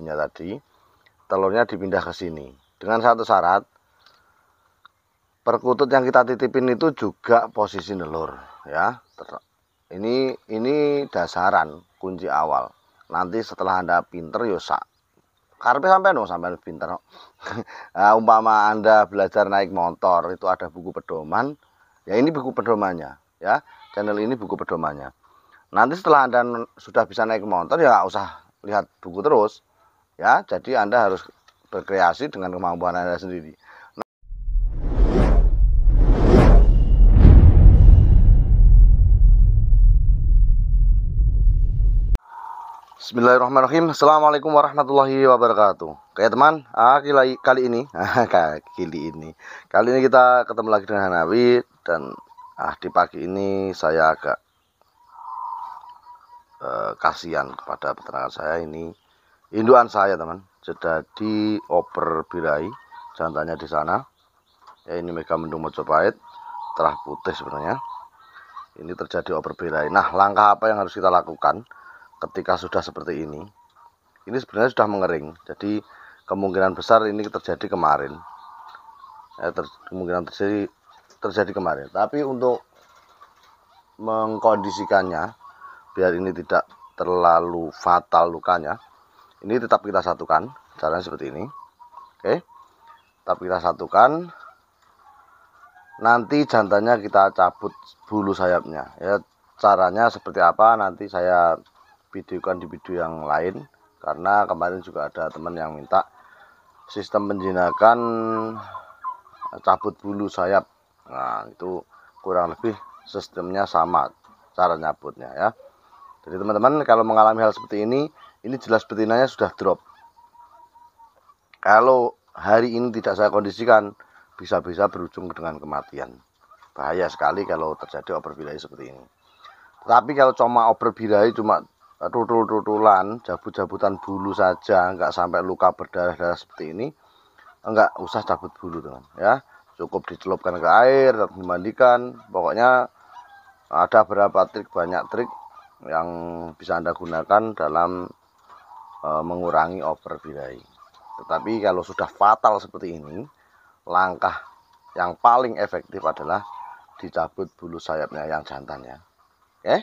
sebelumnya tadi, telurnya dipindah ke sini. Dengan satu syarat, perkutut yang kita titipin itu juga posisi nelur, ya. Ini dasaran kunci awal. Nanti setelah Anda pinter yo sak karepe sampean dong, sampean pinter. Nah, umpama Anda belajar naik motor itu ada buku pedoman, ya ini buku pedomannya, ya. Channel ini buku pedomannya. Nanti setelah Anda sudah bisa naik motor ya nggak usah lihat buku terus, ya. Jadi Anda harus berkreasi dengan kemampuan Anda sendiri. Bismillahirrahmanirrahim. Assalamualaikum warahmatullahi wabarakatuh. Oke teman, kali ini kita ketemu lagi dengan Hanawi. Dan di pagi ini saya agak kasihan kepada peternakan saya. Ini induan saya teman, sudah dioper birahi, jantannya di sana. Ya, ini Megamendung Mojopahit, terah putih sebenarnya. Ini terjadi oper birahi. Nah, langkah apa yang harus kita lakukan ketika sudah seperti ini? Ini sebenarnya sudah mengering, jadi kemungkinan besar ini terjadi kemarin, kemungkinan terjadi kemarin. Tapi untuk mengkondisikannya biar ini tidak terlalu fatal lukanya, ini tetap kita satukan. Caranya seperti ini. Oke, tetap kita satukan. Nanti jantannya kita cabut bulu sayapnya, ya. Caranya seperti apa nanti saya videokan di video yang lain, karena kemarin juga ada teman yang minta sistem penjinakan cabut bulu sayap. Nah, itu kurang lebih sistemnya sama cara nyabutnya, ya. Jadi teman-teman kalau mengalami hal seperti ini jelas betinanya sudah drop. Kalau hari ini tidak saya kondisikan, bisa-bisa berujung dengan kematian. Bahaya sekali kalau terjadi oper birahi seperti ini. Tapi kalau cuma oper birahi cuma tutul-tutulan, jabut-jabutan bulu saja, enggak sampai luka berdarah-darah seperti ini, enggak usah cabut bulu teman, ya. Cukup dicelupkan ke air, dimandikan. Pokoknya ada beberapa trik, banyak trik yang bisa Anda gunakan dalam mengurangi oper birahi. Tetapi kalau sudah fatal seperti ini, langkah yang paling efektif adalah dicabut bulu sayapnya yang jantannya. Oke?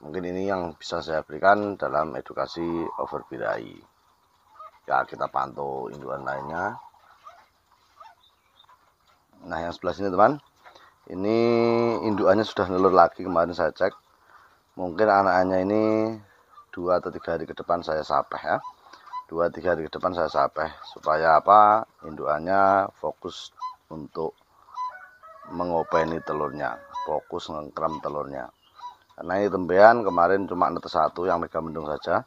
Mungkin ini yang bisa saya berikan dalam edukasi oper birahi. Ya, kita pantau induan lainnya. Nah, yang sebelah sini teman, ini induannya sudah nelur lagi. Kemarin saya cek, mungkin anak-anaknya ini 2 atau 3 hari ke depan saya sapeh, ya. 2-3 hari ke depan saya sapeh, supaya apa? Induannya fokus untuk mengopeni telurnya, fokus ngengkrem telurnya. Karena ini tembean kemarin cuma netes 1 yang Megamendung saja.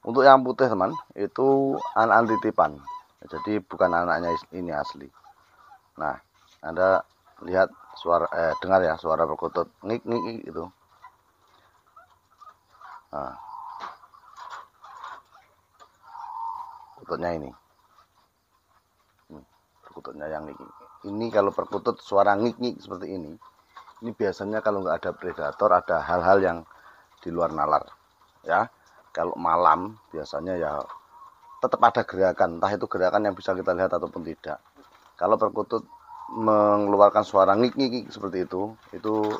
Untuk yang putih teman, itu anak titipan, jadi bukan anaknya ini asli. Nah, Anda lihat suara, dengar ya suara perkutut ngik itu. Nah, perkututnya ini perkututnya yang ngik. Ini kalau perkutut suara ngik seperti ini biasanya kalau nggak ada predator, ada hal-hal yang di luar nalar, ya. Kalau malam biasanya ya tetap ada gerakan, entah itu gerakan yang bisa kita lihat ataupun tidak. Kalau perkutut mengeluarkan suara ngik seperti itu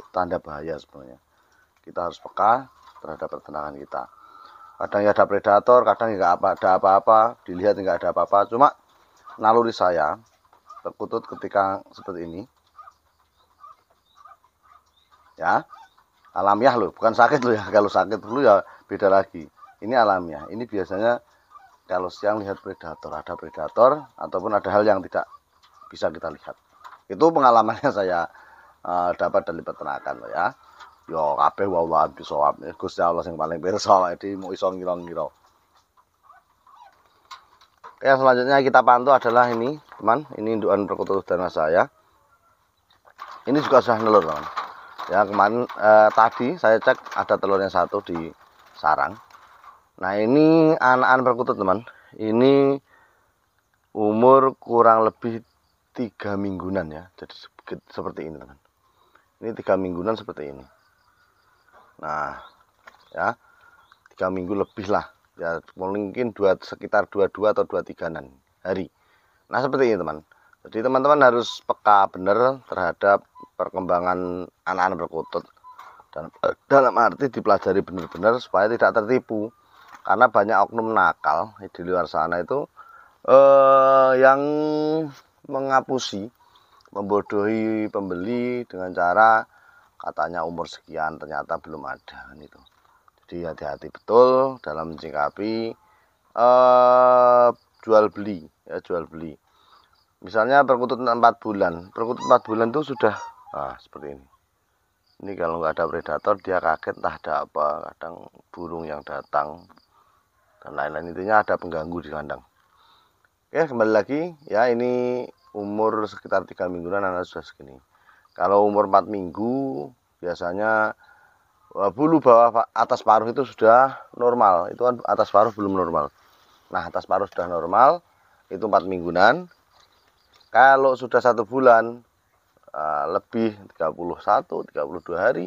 tanda bahaya sebenarnya. Kita harus peka terhadap peternakan kita. Kadang ya ada predator, kadang nggak ada apa-apa, dilihat nggak ada apa-apa. Cuma naluri saya, perkutut ketika seperti ini, ya, alamiah loh, bukan sakit loh ya. Kalau sakit dulu ya beda lagi. Ini alamiah. Ini biasanya kalau siang lihat predator, ada predator ataupun ada hal yang tidak bisa kita lihat. Itu pengalamannya saya dapat dari peternakan loh, ya. Yo kabeh wawahan bisawab. Gusti Allah yang paling pirsa, jadi mau iso ngira-ngira. Oke, selanjutnya kita pantau adalah ini, teman. Ini indukan perkutut dana saya. Ini juga sudah nelur, teman. Ya, kemarin tadi saya cek ada telurnya 1 di sarang. Nah, ini anak-anak perkutut teman. Ini umur kurang lebih 3 mingguan ya. Jadi seperti ini teman. Ini 3 mingguan seperti ini. Nah, ya 3 minggu lebih lah. Ya mungkin sekitar 22 atau 23 hari. Nah seperti ini teman. Jadi teman-teman harus peka benar terhadap perkembangan anak-anak perkutut. Dalam arti dipelajari benar-benar supaya tidak tertipu. Karena banyak oknum nakal di luar sana itu yang mengapusi, membodohi pembeli dengan cara katanya umur sekian ternyata belum ada kan itu. Jadi hati-hati betul dalam menyikapi jual beli ya, jual beli. Misalnya perkutut 4 bulan, perkutut 4 bulan itu sudah seperti ini. Ini kalau nggak ada predator dia kaget entah ada apa, kadang burung yang datang dan lain-lain, intinya ada pengganggu di kandang. Oke, kembali lagi ya, ini umur sekitar 3 mingguan anak sudah segini. Kalau umur 4 minggu biasanya bulu bawah atas paruh itu sudah normal. Itu kan atas paruh belum normal. Nah, atas paruh sudah normal, itu 4 mingguan. Kalau sudah 1 bulan lebih 31, 32 hari,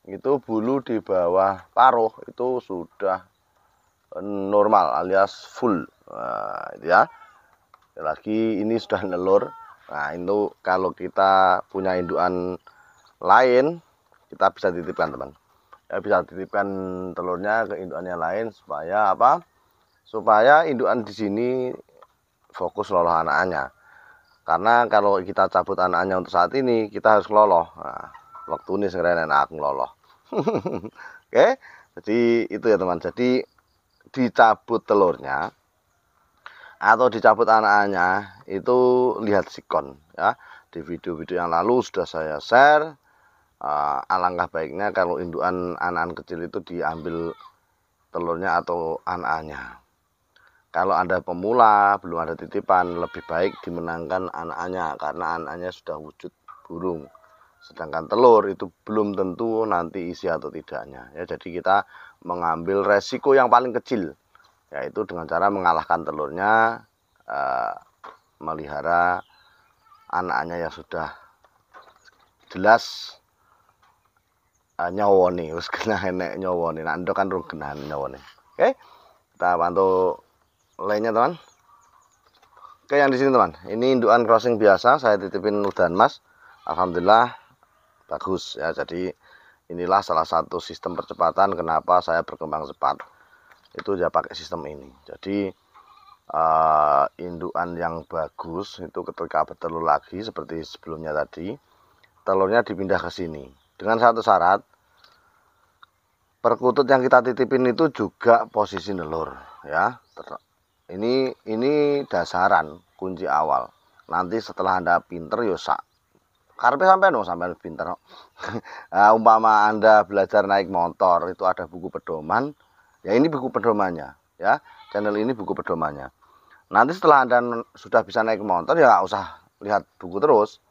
itu bulu di bawah paruh itu sudah normal alias full. Nah, itu ya. Lagi ini sudah nelur. Nah, itu kalau kita punya indukan lain, kita bisa titipkan teman. Ya, bisa titipkan telurnya ke indukan yang lain supaya apa? Supaya indukan di sini fokus loloh anaknya. Karena kalau kita cabut anaknya untuk saat ini, kita harus ngeloloh. Nah, waktu ini sekarang aku ngeloloh. Oke, jadi itu ya teman. Jadi dicabut telurnya atau dicabut anaknya itu lihat sikon ya. Di video-video yang lalu sudah saya share. Alangkah baiknya kalau indukan anak kecil itu diambil telurnya atau anaknya. Kalau Anda pemula, belum ada titipan, lebih baik dimenangkan anaknya karena anaknya sudah wujud burung. Sedangkan telur itu belum tentu nanti isi atau tidaknya. Ya, jadi kita mengambil resiko yang paling kecil, yaitu dengan cara mengalahkan telurnya, melihara anaknya yang sudah jelas nyawone, wis kena enek nyawone. Nah, ndo kan rung kena nyawone. Oke, kita pantau lainnya teman. Oke, yang di sini teman, ini indukan crossing biasa, saya titipin udan mas. Alhamdulillah bagus ya. Jadi inilah salah satu sistem percepatan kenapa saya berkembang cepat. Itu dia pakai sistem ini. Jadi indukan yang bagus itu ketika bertelur lagi seperti sebelumnya tadi, telurnya dipindah ke sini. Dengan satu syarat, perkutut yang kita titipin itu juga posisi nelur ya. Ini dasaran kunci awal. Nanti setelah Anda pinter yo sak karepe sampean dong, sampean pinter. Nah, umpama Anda belajar naik motor itu ada buku pedoman, ya ini buku pedomannya ya. Channel ini buku pedomannya. Nanti setelah Anda sudah bisa naik motor ya nggak usah lihat buku terus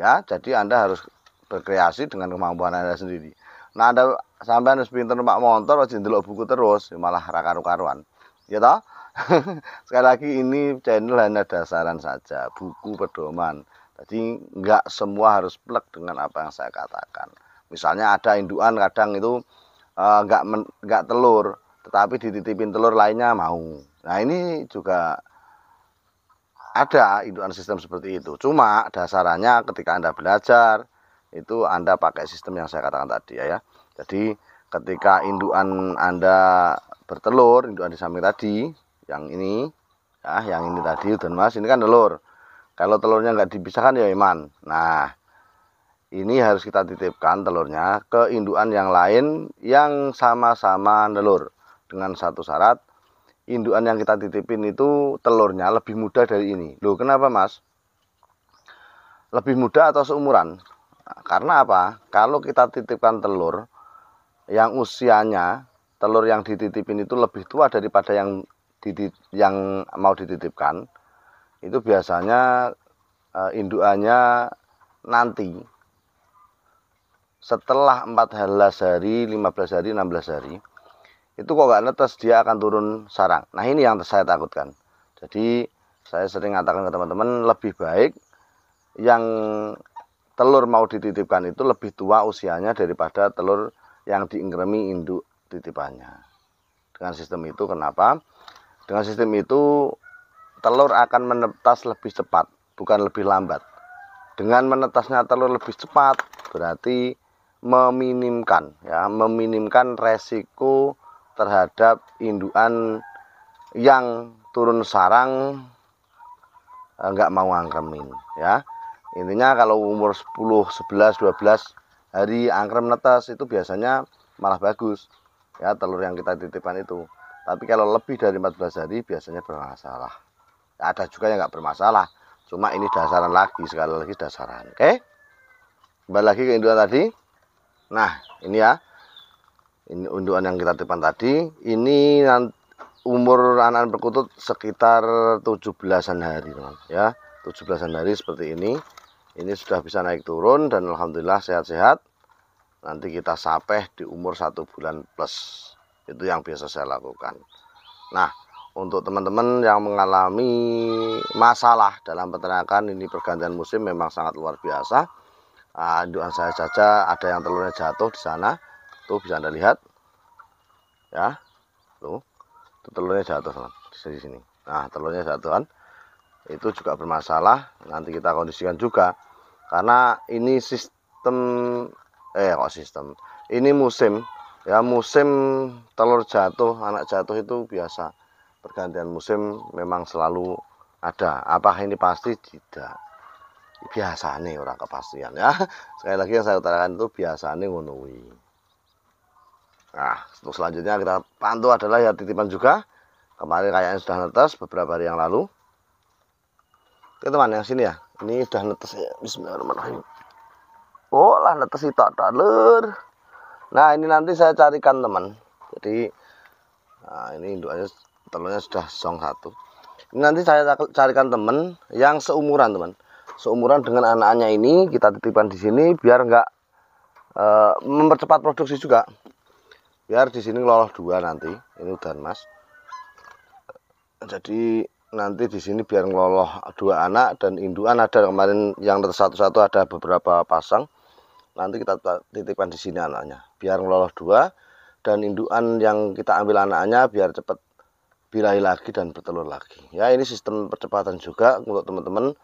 ya. Jadi Anda harus berkreasi dengan kemampuan Anda sendiri. Nah, Anda sampean harus pinter numpak motor aja ndelok buku terus, malah ra karu-karuan. Ya toh? Sekali lagi ini channel hanya dasaran saja, buku pedoman. Jadi nggak semua harus plek dengan apa yang saya katakan. Misalnya ada indukan kadang itu nggak telur, tetapi dititipin telur lainnya mau. Nah ini juga ada indukan sistem seperti itu. Cuma dasarannya ketika Anda belajar itu Anda pakai sistem yang saya katakan tadi ya. Jadi ketika indukan Anda bertelur, indukan di samping tadi, yang ini ya, yang ini tadi udan mas, ini kan telur. Kalau telurnya nggak dipisahkan ya iman. Nah, ini harus kita titipkan telurnya ke indukan yang lain yang sama-sama nelur. Dengan satu syarat, indukan yang kita titipin itu telurnya lebih muda dari ini. Loh, kenapa mas? Lebih muda atau seumuran? Nah, karena apa? Kalau kita titipkan telur yang usianya, telur yang dititipin itu lebih tua daripada yang mau dititipkan, itu biasanya indukannya nanti setelah 14 hari, 15 hari, 16 hari itu kok nggak netes, dia akan turun sarang. Nah ini yang saya takutkan. Jadi saya sering katakan ke teman-teman, lebih baik yang telur mau dititipkan itu lebih tua usianya daripada telur yang diingkremi induk titipannya. Dengan sistem itu kenapa? Dengan sistem itu telur akan menetas lebih cepat, bukan lebih lambat. Dengan menetasnya telur lebih cepat berarti meminimkan resiko terhadap indukan yang turun sarang nggak mau angkremin ya. Intinya kalau umur 10, 11, 12 hari angkrem netes itu biasanya malah bagus ya telur yang kita titipkan itu. Tapi kalau lebih dari 14 hari biasanya bermasalah. Ada juga yang nggak bermasalah, cuma ini dasaran lagi, sekali lagi dasaran. Oke, kembali lagi ke indukan tadi. Nah ini ya, ini indukan yang kita titipkan tadi. Ini umur anak perkutut sekitar 17-an hari teman ya, 17-an hari seperti ini. Ini sudah bisa naik turun dan alhamdulillah sehat-sehat. Nanti kita sapeh di umur 1 bulan plus. Itu yang biasa saya lakukan. Nah, untuk teman-teman yang mengalami masalah dalam peternakan, ini pergantian musim memang sangat luar biasa. Indukan saya saja ada yang telurnya jatuh di sana. Tuh bisa Anda lihat. Ya. Tuh. Itu telurnya jatuh teman di sini. Nah, telurnya jatuh kan. Itu juga bermasalah. Nanti kita kondisikan juga. Karena ini ini musim ya, musim telur jatuh, anak jatuh itu biasa. Pergantian musim memang selalu ada. Apakah ini pasti? Tidak. Biasa nih orang kepastian ya. Sekali lagi yang saya utarakan itu biasa nih ngunui. Nah, untuk selanjutnya kita pantau adalah ya titipan juga. Kemarin kayaknya sudah netes beberapa hari yang lalu. Oke teman, yang sini ya. Ini udah netes ya. Bismillahirrahmanirrahim. Oh lah netes itu telur. Nah ini nanti saya carikan teman. Jadi nah, ini indukannya telurnya sudah song 1. Ini nanti saya carikan teman yang seumuran teman. Seumuran dengan anak-anaknya ini kita titipkan di sini biar nggak mempercepat produksi juga. Biar di sini ngeloloh 2 nanti. Ini udah mas. Jadi nanti di sini biar ngeloloh 2 anak dan indukan ada kemarin yang satu-satu ada beberapa pasang. Nanti kita titipkan di sini anaknya biar ngeloloh 2 dan indukan yang kita ambil anaknya biar cepat birahi lagi dan bertelur lagi. Ya ini sistem percepatan juga untuk teman-teman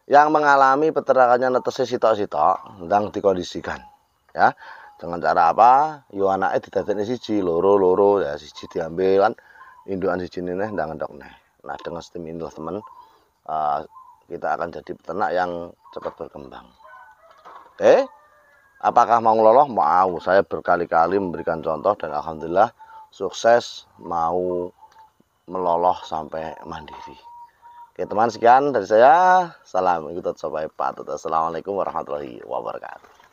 yang mengalami peternakannya netesnya sitok-sitok ndang dikondisikan. Ya dengan cara apa? Yo anaknya didadekne siji, loro ya siji diambil kan indukan siji neh ndang endok neh. Nah dengan sistem ini teman kita akan jadi peternak yang cepat berkembang. Oke, apakah mau ngeloloh? Mau. Saya berkali-kali memberikan contoh dan alhamdulillah sukses mau meloloh sampai mandiri. Oke teman, sekian dari saya. Salam ikut sampai patut. Assalamualaikum warahmatullahi wabarakatuh.